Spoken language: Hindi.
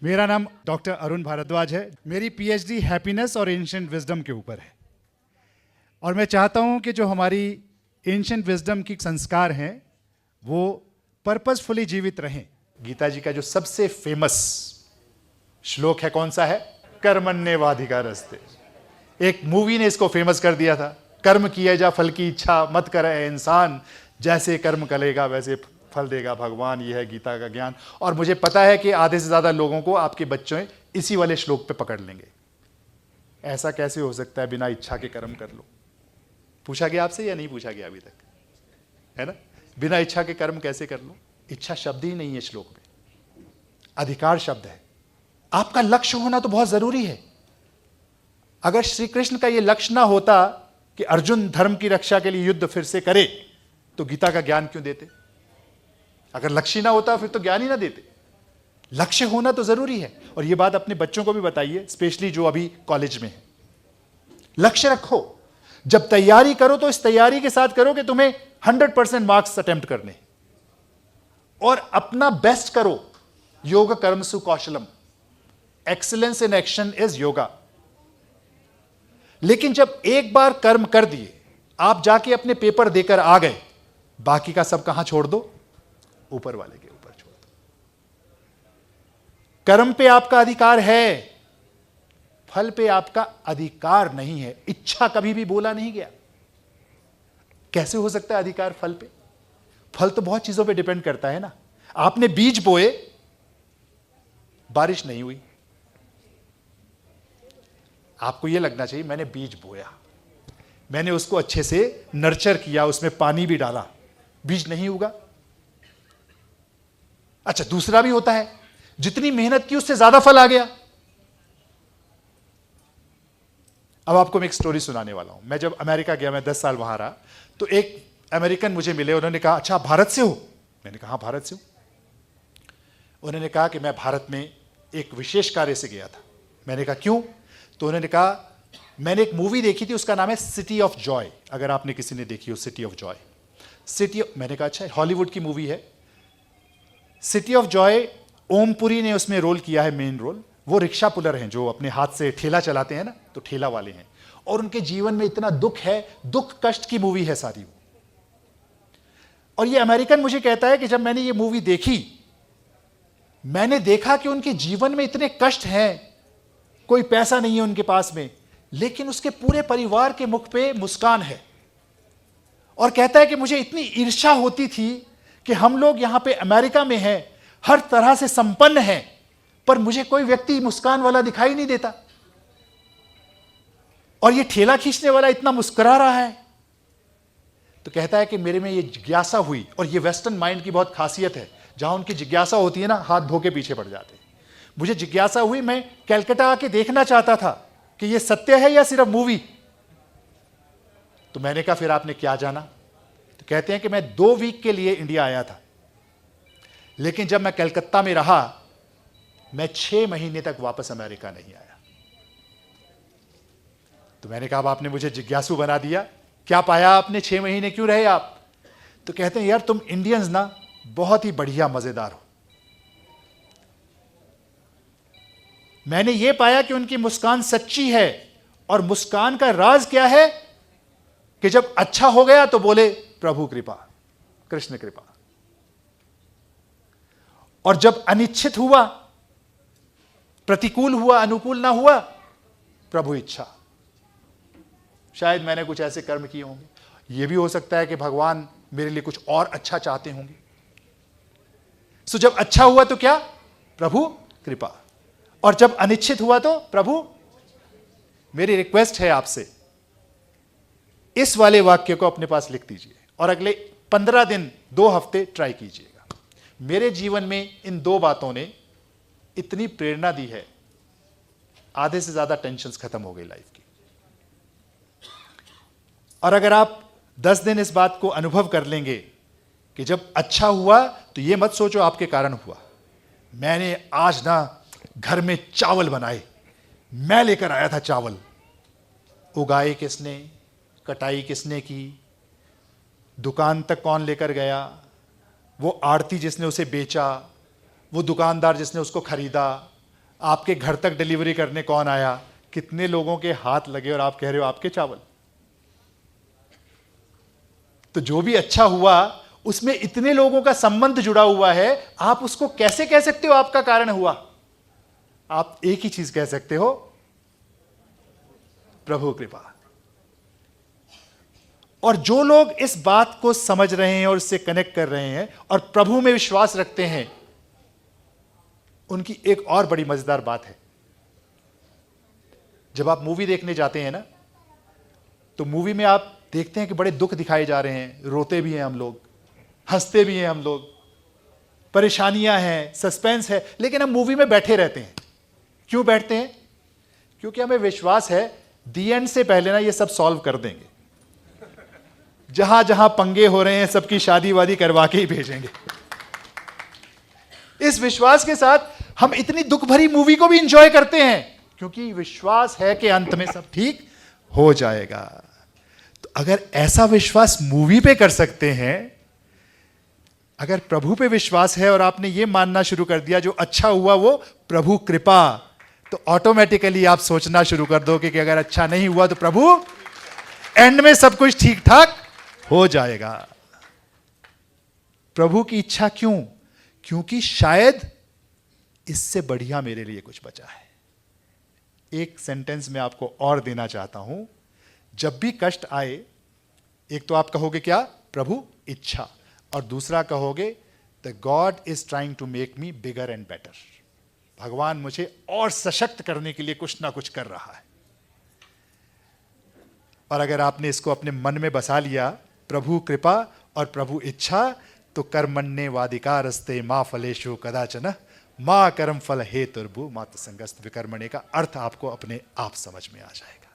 मेरा नाम डॉक्टर अरुण भारद्वाज है। मेरी पीएचडी हैप्पीनेस और एंशिएंट विजडम के ऊपर है और मैं चाहता हूं कि जो हमारी एंशिएंट विजडम की संस्कार हैं वो पर्पसफुली जीवित रहें। गीता जी का जो सबसे फेमस श्लोक है कौन सा है? कर्मण्येवाधिकारस्ते। एक मूवी ने इसको फेमस कर दिया था। कर्म किए जा फल की इच्छा मत करे इंसान, जैसे कर्म करेगा वैसे फल देगा भगवान। ये है गीता का ज्ञान। और मुझे पता है कि आधे से ज्यादा लोगों को आपके बच्चे इसी वाले श्लोक पे पकड़ लेंगे। ऐसा कैसे हो सकता है बिना इच्छा के कर्म कर लो? पूछा गया आपसे या नहीं पूछा गया अभी तक? है ना? बिना इच्छा के कर्म कैसे कर लो? इच्छा शब्द ही नहीं है श्लोक में, अधिकार शब्द है। आपका लक्ष्य होना तो बहुत जरूरी है। अगर श्री कृष्ण का यह लक्ष्य ना होता कि अर्जुन धर्म की रक्षा के लिए युद्ध फिर से करे, तो गीता का ज्ञान क्यों देते? अगर लक्ष्य ना होता फिर तो ज्ञान ही ना देते। लक्ष्य होना तो जरूरी है। और यह बात अपने बच्चों को भी बताइए, स्पेशली जो अभी कॉलेज में है। लक्ष्य रखो। जब तैयारी करो तो इस तैयारी के साथ करो कि तुम्हें 100% मार्क्स अटेम्प्ट करने, और अपना बेस्ट करो। योग कर्मसु कौशलम, excellence in action is yoga. लेकिन जब एक बार कर्म कर दिए, आप जाके अपने पेपर देकर आ गए, बाकी का सब कहां छोड़ दो? ऊपर वाले के ऊपर छोड़ दो। कर्म पे आपका अधिकार है, फल पे आपका अधिकार नहीं है। इच्छा कभी भी बोला नहीं गया। कैसे हो सकता है अधिकार फल पे? फल तो बहुत चीजों पे डिपेंड करता है ना। आपने बीज बोए, बारिश नहीं हुई, आपको यह लगना चाहिए मैंने बीज बोया, मैंने उसको अच्छे से नर्चर किया, उसमें पानी भी डाला, बीज नहीं उगा। अच्छा, दूसरा भी होता है, जितनी मेहनत की उससे ज्यादा फल आ गया। अब आपको मैं एक स्टोरी सुनाने वाला हूं। मैं जब अमेरिका गया, मैं 10 साल वहां रहा, तो एक अमेरिकन मुझे मिले। उन्होंने कहा, अच्छा आप भारत से हो? मैंने कहा हाँ भारत से हूं। उन्होंने कहा कि मैं भारत में एक विशेष कार्य से गया था। मैंने कहा क्यों? तो उन्होंने कहा मैंने एक मूवी देखी थी, उसका नाम है सिटी ऑफ जॉय। अगर आपने किसी ने देखी हो सिटी ऑफ जॉय, मैंने कहा अच्छा, हॉलीवुड की मूवी है सिटी ऑफ जॉय। ओमपुरी ने उसमें रोल किया है, मेन रोल। वो रिक्शा पुलर हैं जो अपने हाथ से ठेला चलाते हैं ना, तो ठेला वाले हैं। और उनके जीवन में इतना दुख है, दुख कष्ट की मूवी है सारी वो। और ये अमेरिकन मुझे कहता है कि जब मैंने ये मूवी देखी, मैंने देखा कि उनके जीवन में इतने कष्ट हैं, कोई पैसा नहीं है उनके पास में, लेकिन उसके पूरे परिवार के मुख पे मुस्कान है। और कहता है कि मुझे इतनी ईर्ष्या होती थी कि हम लोग यहां पे अमेरिका में हैं, हर तरह से संपन्न हैं, पर मुझे कोई व्यक्ति मुस्कान वाला दिखाई नहीं देता। और ये ठेला खींचने वाला इतना मुस्कुरा रहा है। तो कहता है कि मेरे में ये जिज्ञासा हुई, और ये वेस्टर्न माइंड की बहुत खासियत है, जहां उनकी जिज्ञासा होती है ना, हाथ धो के पीछे पड़ जाते हैं। मुझे जिज्ञासा हुई, मैं कलकत्ता आके देखना चाहता था कि ये सत्य है या सिर्फ मूवी। तो मैंने कहा फिर आपने क्या जाना? तो कहते हैं कि मैं 2 वीक के लिए इंडिया आया था, लेकिन जब मैं कलकत्ता में रहा, मैं 6 महीने तक वापस अमेरिका नहीं आया। तो मैंने कहा अब आपने मुझे जिज्ञासु बना दिया, क्या पाया आपने? 6 महीने क्यों रहे आप? तो कहते हैं यार तुम इंडियंस ना बहुत ही बढ़िया मजेदार हो। मैंने ये पाया कि उनकी मुस्कान सच्ची है, और मुस्कान का राज क्या है कि जब अच्छा हो गया तो बोले प्रभु कृपा, कृष्ण कृपा, और जब अनिच्छित हुआ, प्रतिकूल हुआ, अनुकूल ना हुआ, प्रभु इच्छा। शायद मैंने कुछ ऐसे कर्म किए होंगे, यह भी हो सकता है कि भगवान मेरे लिए कुछ और अच्छा चाहते होंगे। सो जब अच्छा हुआ तो क्या? प्रभु कृपा। और जब अनिच्छित हुआ तो प्रभु। मेरी रिक्वेस्ट है आपसे, इस वाले वाक्य को अपने पास लिख दीजिए और अगले 15 दिन 2 हफ्ते ट्राई कीजिएगा। मेरे जीवन में इन 2 बातों ने इतनी प्रेरणा दी है, आधे से ज्यादा टेंशन्स खत्म हो गई लाइफ की। और अगर आप 10 दिन इस बात को अनुभव कर लेंगे कि जब अच्छा हुआ तो यह मत सोचो आपके कारण हुआ। मैंने आज ना घर में चावल बनाए, मैं लेकर आया था चावल, उगाए किसने, कटाई किसने की, दुकान तक कौन लेकर गया, वो आड़ती जिसने उसे बेचा, वो दुकानदार जिसने उसको खरीदा, आपके घर तक डिलीवरी करने कौन आया, कितने लोगों के हाथ लगे और आप कह रहे हो आपके चावल। तो जो भी अच्छा हुआ उसमें इतने लोगों का संबंध जुड़ा हुआ है, आप उसको कैसे कह सकते हो आपका कारण हुआ? आप एक ही चीज कह सकते हो, प्रभु कृपा। और जो लोग इस बात को समझ रहे हैं और इससे कनेक्ट कर रहे हैं और प्रभु में विश्वास रखते हैं, उनकी एक और बड़ी मजेदार बात है। जब आप मूवी देखने जाते हैं ना, तो मूवी में आप देखते हैं कि बड़े दुख दिखाए जा रहे हैं, रोते भी हैं हम लोग, हंसते भी हैं हम लोग, परेशानियां हैं, सस्पेंस है, लेकिन हम मूवी में बैठे रहते हैं। क्यों बैठते हैं? क्योंकि हमें विश्वास है दी एंड से पहले ना ये सब सॉल्व कर देंगे। जहां जहां पंगे हो रहे हैं सबकी शादी वादी करवा के ही भेजेंगे। इस विश्वास के साथ हम इतनी दुख भरी मूवी को भी इंजॉय करते हैं, क्योंकि विश्वास है कि अंत में सब ठीक हो जाएगा। तो अगर ऐसा विश्वास मूवी पे कर सकते हैं, अगर प्रभु पे विश्वास है और आपने ये मानना शुरू कर दिया जो अच्छा हुआ वो प्रभु कृपा, तो ऑटोमेटिकली आप सोचना शुरू कर दोगे कि अगर अच्छा नहीं हुआ तो प्रभु एंड में सब कुछ ठीक ठाक हो जाएगा। प्रभु की इच्छा क्यों? क्योंकि शायद इससे बढ़िया मेरे लिए कुछ बचा है। एक सेंटेंस में आपको और देना चाहता हूं। जब भी कष्ट आए, एक तो आप कहोगे क्या? प्रभु इच्छा। और दूसरा कहोगे the God is trying to make me bigger and better. भगवान मुझे और सशक्त करने के लिए कुछ ना कुछ कर रहा है। और अगर आपने इसको अपने मन में बसा लिया, प्रभु कृपा और प्रभु इच्छा, तो कर्मण्येवाधिकारस्ते मा फलेषु कदाचन मा कर्म फल हेतुर्भु मात संगस्त विकर्मणे का अर्थ आपको अपने आप समझ में आ जाएगा।